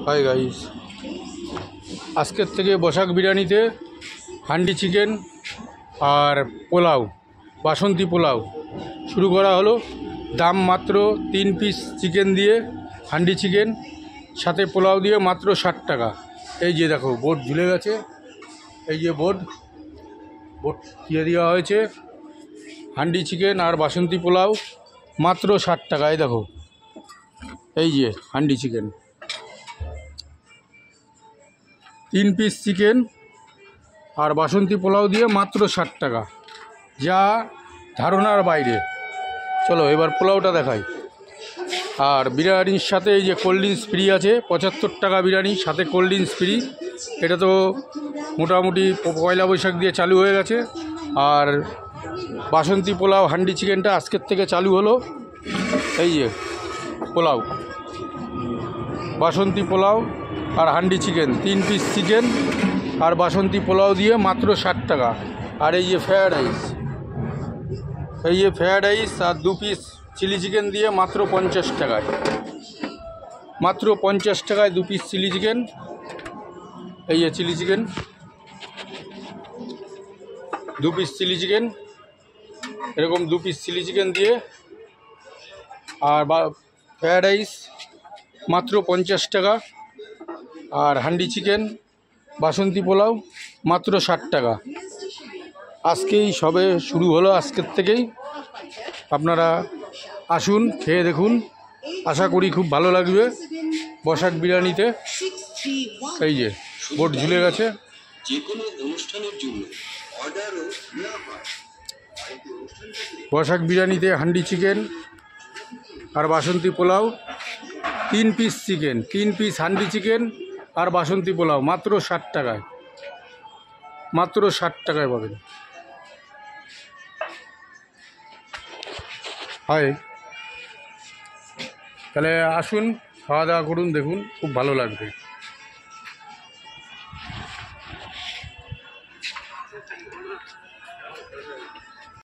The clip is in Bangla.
হাই গাইস, আজকের থেকে বসাক বিরিয়ানিতে হান্ডি চিকেন আর পোলাও, বাসন্তী পোলাও শুরু করা হলো। দাম মাত্র 3 পিস চিকেন দিয়ে হান্ডি চিকেন, সাথে পোলাও দিয়ে মাত্র 60 টাকা। এই যে দেখো বোর্ড ঝুলে গেছে, এই যে বোর্ড দিয়ে দেওয়া হয়েছে। হান্ডি চিকেন আর বাসন্তী পোলাও মাত্র 60 টাকা। এই দেখো, এই যে হান্ডি চিকেন, 3 পিস চিকেন আর বাসন্তী পোলাও দিয়ে মাত্র 60 টাকা, যা ধারণার বাইরে। চলো এবার পোলাওটা দেখাই। আর বিরিয়ানির সাথে এই যে কোল্ড ড্রিঙ্কস ফ্রি আছে, 75 টাকা বিরিয়ানি, সাথে কোল্ড ড্রিঙ্কস ফ্রি। এটা তো মোটামুটি পয়লা বৈশাখ দিয়ে চালু হয়ে গেছে। আর বাসন্তী পোলাও হান্ডি চিকেনটা আজকের থেকে চালু হলো। এই যে পোলাও, বাসন্তী পোলাও আর হান্ডি চিকেন, 3 পিস চিকেন আর বাসন্তী পোলাও দিয়ে মাত্র 60 টাকা। আর এই যে ফ্রায়েড রাইস, এই যে ফ্রায়েড রাইস আর 2 পিস চিলি চিকেন দিয়ে মাত্র 50 টাকায়, মাত্র 50 টাকায় 2 পিস চিলি চিকেন। এই যে chilli chicken, 2 piece chilli chicken, এরকম 2 পিস চিলি চিকেন দিয়ে। আর ফ্রায়েড রাইস মাত্র 50 টাকা, আর হান্ডি চিকেন বাসন্তী পোলাও মাত্র 60 টাকা। আজকেই সবে শুরু হলো, আজকের থেকেই আপনারা আসুন, খেয়ে দেখুন, আশা করি খুব ভালো লাগবে। বসাক বিরিয়ানিতে এই যে বোর্ড ঝুলে গেছে। বসাক বিরিয়ানিতে হান্ডি চিকেন আর Basanti pulao, 3 piece chicken, 3 piece handi chicken আর বাসন্তী পোলাও মাত্র 60 টাকায়, মাত্র 60 টাকায় পাবেন। হয় তাহলে আসুন, খাওয়া দাওয়া করুন, দেখুন খুব ভালো লাগবে।